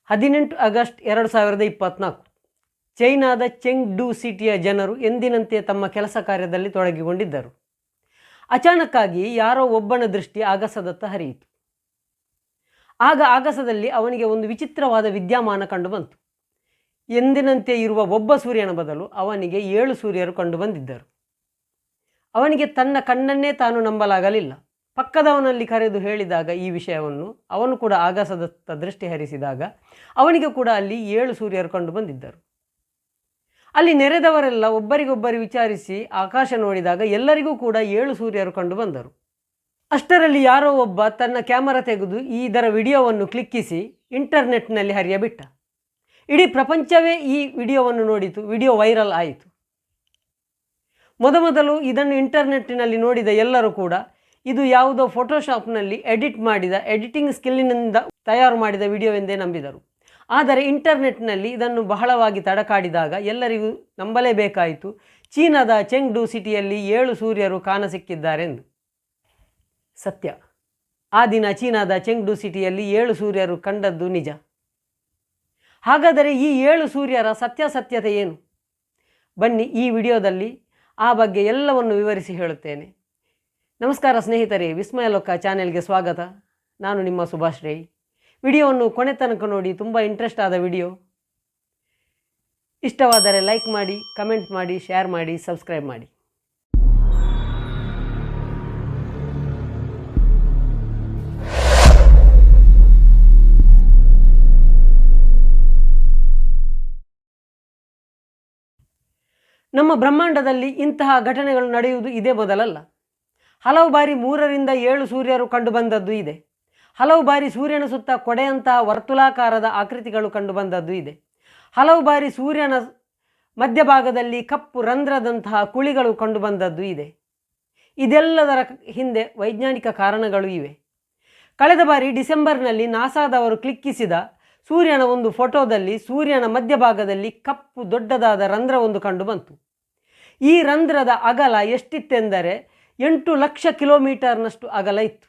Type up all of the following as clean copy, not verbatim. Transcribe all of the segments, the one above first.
18 August 2024 ಚೈನಾದ Chengdu ಸಿಟಿಯ ಜನರು ಎಂದಿನಂತೆ ತಮ್ಮ ಕೆಲಸ ಕಾರ್ಯದಲ್ಲಿ ತೊಡಗಿಕೊಂಡಿದ್ದರು. ಅಚಾನಕ್ಕಾಗಿ ಯಾರೋ ಒಬ್ಬನ ದೃಷ್ಟಿ ಆಗಸದತ್ತ ಹರಿಯಿತು. ಆಗ ಆಗಸದಲ್ಲಿ ಅವನಿಗೆ ಒಂದು ವಿಚಿತ್ರವಾದ ವಿದ್ಯಮಾನ ಕಂಡುಬಂತು. ಎಂದಿನಂತೆ ಇರುವ ಒಬ್ಬ ಸೂರ್ಯನ ಬದಲು ಅವನಿಗೆ 7 ಸೂರ್ಯರು ಕಂಡುಬಂದಿದ್ದರು. ಅವನಿಗೆ ತನ್ನ ಕಣ್ಣನ್ನೇ ತಾನು ನಂಬಲಾಗಲಿಲ್ಲ. ಪಕ್ಕದವನಲ್ಲಿ ಕರೆದು ಹೇಳಿದಾಗ ಈ ವಿಷಯವನ್ನು ಅವನು ಕೂಡ ಆಗಸದತ್ತ ದೃಷ್ಟಿ ಹರಿಸಿದಾಗ ಅವನಿಗೆ ಕೂಡ ಅಲ್ಲಿ 7 ಸೂರ್ಯರು ಕಂಡು ಬಂದಿದ್ದರು. ಅಲ್ಲಿ ನೆರೆದವರೆಲ್ಲ ಒಬ್ಬರಿಗೊಬ್ಬರು ವಿಚಾರಿಸಿ ಆಕಾಶ ನೋಡಿದಾಗ ಎಲ್ಲರಿಗೂ ಕೂಡ 7 ಸೂರ್ಯರು ಕಂಡು ಬಂದರು. ಅಷ್ಟರಲ್ಲಿ ಯಾರೋ ಒಬ್ಬ ತನ್ನ ಕ್ಯಾಮರಾ ತೆಗೆದು ಇದರ ವಿಡಿಯೋವನ್ನು ಕ್ಲಿಕ್ಕಿಸಿ ಇಂಟರ್ನೆಟ್ನಲ್ಲಿ ಹರಿಯಬಿಟ್ಟ. ಇಡೀ ಪ್ರಪಂಚವೇ ಈ ವಿಡಿಯೋವನ್ನು ನೋಡಿತು. ವಿಡಿಯೋ ವೈರಲ್ ಆಯಿತು. ಮೊದಮೊದಲು ಇದನ್ನು ಇಂಟರ್ನೆಟ್ಟಿನಲ್ಲಿ ನೋಡಿದ ಎಲ್ಲರೂ ಕೂಡ ಇದು ಯಾವುದೋ ಫೋಟೋಶಾಪ್ನಲ್ಲಿ ಎಡಿಟಿಂಗ್ ಸ್ಕಿಲ್ಲಿನಿಂದ ತಯಾರು ಮಾಡಿದ ವಿಡಿಯೋ ಎಂದೇ ನಂಬಿದರು. ಆದರೆ ಇಂಟರ್ನೆಟ್ನಲ್ಲಿ ಇದನ್ನು ಬಹಳವಾಗಿ ತಡಕಾಡಿದಾಗ ಎಲ್ಲರಿಗೂ ನಂಬಲೇಬೇಕಾಯಿತು ಚೀನಾದ ಚೆಂಗ್ಡು ಸಿಟಿಯಲ್ಲಿ 7 ಸೂರ್ಯರು ಕಾಣಸಿಕ್ಕಿದ್ದಾರೆಂದು. ಸತ್ಯ, ಆ ದಿನ ಚೀನಾದ ಚೆಂಗ್ಡು ಸಿಟಿಯಲ್ಲಿ 7 ಸೂರ್ಯರು ಕಂಡದ್ದು ನಿಜ. ಹಾಗಾದರೆ ಈ 7 ಸೂರ್ಯರ ಸತ್ಯಾಸತ್ಯತೆ ಏನು? ಬನ್ನಿ ಈ ವಿಡಿಯೋದಲ್ಲಿ ಆ ಬಗ್ಗೆ ಎಲ್ಲವನ್ನು ವಿವರಿಸಿ ಹೇಳುತ್ತೇನೆ. ನಮಸ್ಕಾರ ಸ್ನೇಹಿತರೆ, ವಿಸ್ಮಯ ಲೋಕ ಚಾನೆಲ್ಗೆ ಸ್ವಾಗತ. ನಾನು ನಿಮ್ಮ ಸುಭಾಷ್ ರೈ. ವಿಡಿಯೋವನ್ನು ಕೊನೆ ತನಕ ನೋಡಿ, ತುಂಬ ಇಂಟ್ರೆಸ್ಟ್ ಆದ ವಿಡಿಯೋ. ಇಷ್ಟವಾದರೆ ಲೈಕ್ ಮಾಡಿ, ಕಮೆಂಟ್ ಮಾಡಿ, ಶೇರ್ ಮಾಡಿ, ಸಬ್ಸ್ಕ್ರೈಬ್ ಮಾಡಿ. ನಮ್ಮ ಬ್ರಹ್ಮಾಂಡದಲ್ಲಿ ಇಂತಹ ಘಟನೆಗಳು ನಡೆಯುವುದು ಇದೇ ಮೊದಲಲ್ಲ. ಹಲವು ಬಾರಿ 3 ರಿಂದ 7 ಸೂರ್ಯರು ಕಂಡುಬಂದದ್ದು ಇದೆ. ಹಲವು ಬಾರಿ ಸೂರ್ಯನ ಸುತ್ತ ಕೊಡೆಯಂತಹ ವರ್ತುಲಾಕಾರದ ಆಕೃತಿಗಳು ಕಂಡುಬಂದದ್ದು ಇದೆ. ಹಲವು ಬಾರಿ ಸೂರ್ಯನ ಮಧ್ಯಭಾಗದಲ್ಲಿ ಕಪ್ಪು ರಂಧ್ರದಂತಹ ಕುಳಿಗಳು ಕಂಡುಬಂದದ್ದು ಇದೆ. ಇದೆಲ್ಲದರ ಹಿಂದೆ ವೈಜ್ಞಾನಿಕ ಕಾರಣಗಳು ಇವೆ. ಕಳೆದ ಬಾರಿ ಡಿಸೆಂಬರ್ನಲ್ಲಿ ನಾಸಾದವರು ಕ್ಲಿಕ್ಕಿಸಿದ ಸೂರ್ಯನ ಒಂದು ಫೋಟೋದಲ್ಲಿ ಸೂರ್ಯನ ಮಧ್ಯಭಾಗದಲ್ಲಿ ಕಪ್ಪು ದೊಡ್ಡದಾದ ರಂಧ್ರವೊಂದು ಕಂಡುಬಂತು. ಈ ರಂಧ್ರದ ಅಗಲ ಎಷ್ಟಿತ್ತೆಂದರೆ 8 ಲಕ್ಷ ಕಿಲೋಮೀಟರ್ನಷ್ಟು ಅಗಲ ಇತ್ತು.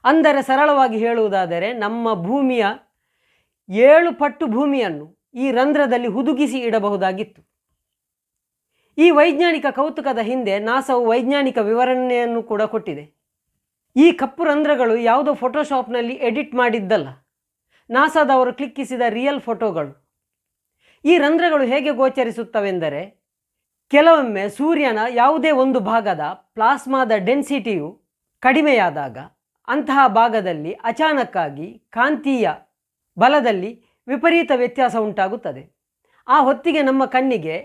ಅಂದರೆ ಸರಳವಾಗಿ ಹೇಳುವುದಾದರೆ ನಮ್ಮ ಭೂಮಿಯ 7 ಪಟ್ಟು ಭೂಮಿಯನ್ನು ಈ ರಂಧ್ರದಲ್ಲಿ ಹುದುಗಿಸಿ ಇಡಬಹುದಾಗಿತ್ತು. ಈ ವೈಜ್ಞಾನಿಕ ಕೌತುಕದ ಹಿಂದೆ ನಾಸಾವು ವೈಜ್ಞಾನಿಕ ವಿವರಣೆಯನ್ನು ಕೂಡ ಕೊಟ್ಟಿದೆ. ಈ ಕಪ್ಪು ರಂಧ್ರಗಳು ಯಾವುದೋ ಫೋಟೋಶಾಪ್ನಲ್ಲಿ ಎಡಿಟ್ ಮಾಡಿದ್ದಲ್ಲ, ನಾಸಾದವರು ಕ್ಲಿಕ್ಕಿಸಿದ ರಿಯಲ್ ಫೋಟೋಗಳು. ಈ ರಂಧ್ರಗಳು ಹೇಗೆ ಗೋಚರಿಸುತ್ತವೆಂದರೆ, ಕೆಲವೊಮ್ಮೆ ಸೂರ್ಯನ ಯಾವುದೇ ಒಂದು ಭಾಗದ ಪ್ಲಾಸ್ಮಾದ ಡೆನ್ಸಿಟಿಯು ಕಡಿಮೆಯಾದಾಗ ಅಂತಹ ಭಾಗದಲ್ಲಿ ಅಚಾನಕ್ಕಾಗಿ ಕಾಂತೀಯ ಬಲದಲ್ಲಿ ವಿಪರೀತ ವ್ಯತ್ಯಾಸ ಉಂಟಾಗುತ್ತದೆ. ಆ ಹೊತ್ತಿಗೆ ನಮ್ಮ ಕಣ್ಣಿಗೆ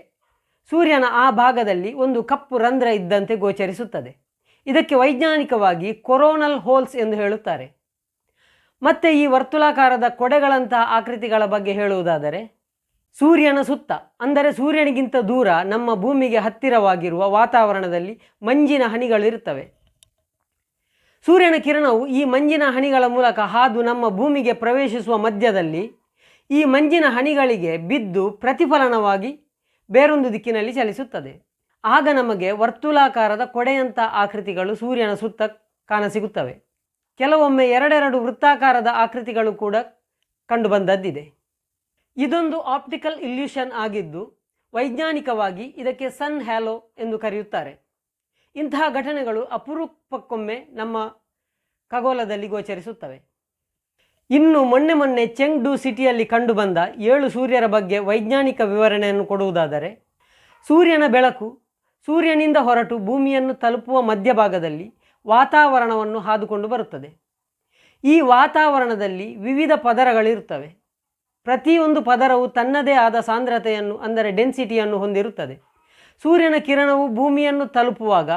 ಸೂರ್ಯನ ಆ ಭಾಗದಲ್ಲಿ ಒಂದು ಕಪ್ಪು ರಂಧ್ರ ಇದ್ದಂತೆ ಗೋಚರಿಸುತ್ತದೆ. ಇದಕ್ಕೆ ವೈಜ್ಞಾನಿಕವಾಗಿ ಕೊರೋನಲ್ ಹೋಲ್ಸ್ ಎಂದು ಹೇಳುತ್ತಾರೆ. ಮತ್ತು ಈ ವರ್ತುಲಾಕಾರದ ಕೊಡೆಗಳಂತಹ ಆಕೃತಿಗಳ ಬಗ್ಗೆ ಹೇಳುವುದಾದರೆ, ಸೂರ್ಯನ ಸುತ್ತ ಅಂದರೆ ಸೂರ್ಯನಿಗಿಂತ ದೂರ ನಮ್ಮ ಭೂಮಿಗೆ ಹತ್ತಿರವಾಗಿರುವ ವಾತಾವರಣದಲ್ಲಿ ಮಂಜಿನ ಹನಿಗಳಿರುತ್ತವೆ. ಸೂರ್ಯನ ಕಿರಣವು ಈ ಮಂಜಿನ ಹನಿಗಳ ಮೂಲಕ ಹಾದು ನಮ್ಮ ಭೂಮಿಗೆ ಪ್ರವೇಶಿಸುವ ಮಧ್ಯದಲ್ಲಿ ಈ ಮಂಜಿನ ಹನಿಗಳಿಗೆ ಬಿದ್ದು ಪ್ರತಿಫಲನವಾಗಿ ಬೇರೊಂದು ದಿಕ್ಕಿನಲ್ಲಿ ಚಲಿಸುತ್ತದೆ. ಆಗ ನಮಗೆ ವರ್ತುಲಾಕಾರದ ಕೊಡೆಯಂಥ ಆಕೃತಿಗಳು ಸೂರ್ಯನ ಸುತ್ತ ಕಾಣಸಿಗುತ್ತವೆ. ಕೆಲವೊಮ್ಮೆ 2 ವೃತ್ತಾಕಾರದ ಆಕೃತಿಗಳು ಕೂಡ ಕಂಡುಬಂದದ್ದಿದೆ. ಇದೊಂದು ಆಪ್ಟಿಕಲ್ ಇಲ್ಯೂಷನ್ ಆಗಿದ್ದು ವೈಜ್ಞಾನಿಕವಾಗಿ ಇದಕ್ಕೆ ಸನ್ ಹ್ಯಾಲೋ ಎಂದು ಕರೆಯುತ್ತಾರೆ. ಇಂತಹ ಘಟನೆಗಳು ಅಪರೂಪಕ್ಕೊಮ್ಮೆ ನಮ್ಮ ಖಗೋಳದಲ್ಲಿ ಗೋಚರಿಸುತ್ತವೆ. ಇನ್ನು ಮೊನ್ನೆ ಚೆಂಗ್ಡು ಸಿಟಿಯಲ್ಲಿ ಕಂಡುಬಂದ 7 ಸೂರ್ಯರ ಬಗ್ಗೆ ವೈಜ್ಞಾನಿಕ ವಿವರಣೆಯನ್ನು ಕೊಡುವುದಾದರೆ, ಸೂರ್ಯನ ಬೆಳಕು ಸೂರ್ಯನಿಂದ ಹೊರಟು ಭೂಮಿಯನ್ನು ತಲುಪುವ ಮಧ್ಯಭಾಗದಲ್ಲಿ ವಾತಾವರಣವನ್ನು ಹಾದುಕೊಂಡು ಬರುತ್ತದೆ. ಈ ವಾತಾವರಣದಲ್ಲಿ ವಿವಿಧ ಪದರಗಳಿರುತ್ತವೆ. ಪ್ರತಿಯೊಂದು ಪದರವು ತನ್ನದೇ ಆದ ಸಾಂದ್ರತೆಯನ್ನು ಅಂದರೆ ಡೆನ್ಸಿಟಿಯನ್ನು ಹೊಂದಿರುತ್ತದೆ. ಸೂರ್ಯನ ಕಿರಣವು ಭೂಮಿಯನ್ನು ತಲುಪುವಾಗ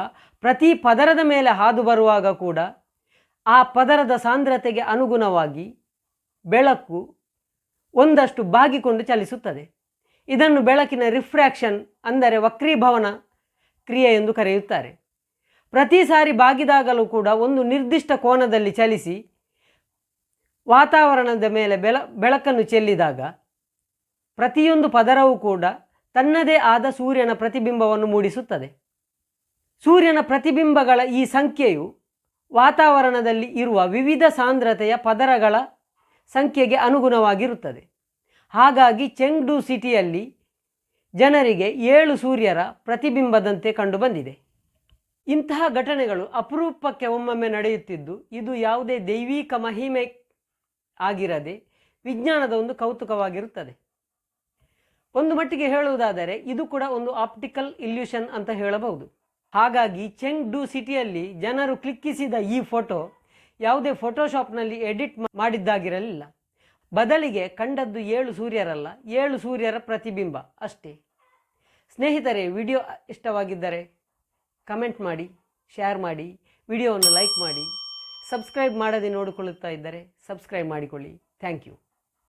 ಪ್ರತಿ ಪದರದ ಮೇಲೆ ಹಾದು ಬರುವಾಗ ಕೂಡ ಆ ಪದರದ ಸಾಂದ್ರತೆಗೆ ಅನುಗುಣವಾಗಿ ಬೆಳಕು ಒಂದಷ್ಟು ಬಾಗಿಕೊಂಡು ಚಲಿಸುತ್ತದೆ. ಇದನ್ನು ಬೆಳಕಿನ ರಿಫ್ರ್ಯಾಕ್ಷನ್ ಅಂದರೆ ವಕ್ರೀಭವನ ಕ್ರಿಯೆ ಎಂದು ಕರೆಯುತ್ತಾರೆ. ಪ್ರತಿ ಸಾರಿ ಬಾಗಿದಾಗಲೂ ಕೂಡ ಒಂದು ನಿರ್ದಿಷ್ಟ ಕೋನದಲ್ಲಿ ಚಲಿಸಿ ವಾತಾವರಣದ ಮೇಲೆ ಬೆಳಕನ್ನು ಚೆಲ್ಲಿದಾಗ ಪ್ರತಿಯೊಂದು ಪದರವೂ ಕೂಡ ತನ್ನದೇ ಆದ ಸೂರ್ಯನ ಪ್ರತಿಬಿಂಬವನ್ನು ಮೂಡಿಸುತ್ತದೆ. ಸೂರ್ಯನ ಪ್ರತಿಬಿಂಬಗಳ ಈ ಸಂಖ್ಯೆಯು ವಾತಾವರಣದಲ್ಲಿ ಇರುವ ವಿವಿಧ ಸಾಂದ್ರತೆಯ ಪದರಗಳ ಸಂಖ್ಯೆಗೆ ಅನುಗುಣವಾಗಿರುತ್ತದೆ. ಹಾಗಾಗಿ ಚೆಂಗ್ಡು ಸಿಟಿಯಲ್ಲಿ ಜನರಿಗೆ 7 ಸೂರ್ಯರ ಪ್ರತಿಬಿಂಬದಂತೆ ಕಂಡುಬಂದಿದೆ. ಇಂತಹ ಘಟನೆಗಳು ಅಪರೂಪಕ್ಕೆ ಒಮ್ಮೊಮ್ಮೆ ನಡೆಯುತ್ತಿದ್ದು, ಇದು ಯಾವುದೇ ದೈವಿಕ ಮಹಿಮೆ ಆಗಿರದೆ ವಿಜ್ಞಾನದ ಒಂದು ಕೌತುಕವಾಗಿರುತ್ತದೆ. ಒಂದು ಮಟ್ಟಿಗೆ ಹೇಳುವುದಾದರೆ ಇದು ಕೂಡ ಒಂದು ಆಪ್ಟಿಕಲ್ ಇಲ್ಯೂಷನ್ ಅಂತ ಹೇಳಬಹುದು. ಹಾಗಾಗಿ ಚೆಂಗ್ಡು ಸಿಟಿಯಲ್ಲಿ ಜನರು ಕ್ಲಿಕ್ಕಿಸಿದ ಈ ಫೋಟೋ ಯಾವುದೇ ಫೋಟೋಶಾಪ್ನಲ್ಲಿ ಎಡಿಟ್ ಮಾಡಿದ್ದಾಗಿರಲಿಲ್ಲ. ಬದಲಿಗೆ ಕಂಡದ್ದು 7 ಸೂರ್ಯರಲ್ಲ, 7 ಸೂರ್ಯರ ಪ್ರತಿಬಿಂಬ ಅಷ್ಟೇ. ಸ್ನೇಹಿತರೆ, ವಿಡಿಯೋ ಇಷ್ಟವಾಗಿದ್ದರೆ ಕಮೆಂಟ್ ಮಾಡಿ, ಶೇರ್ ಮಾಡಿ, ವಿಡಿಯೋವನ್ನು ಲೈಕ್ ಮಾಡಿ. ಸಬ್ಸ್ಕ್ರೈಬ್ ಮಾಡದೆ ನೋಡಿಕೊಳ್ಳುತ್ತಾ ಇದ್ದರೆ ಸಬ್ಸ್ಕ್ರೈಬ್ ಮಾಡಿಕೊಳ್ಳಿ. Thank you.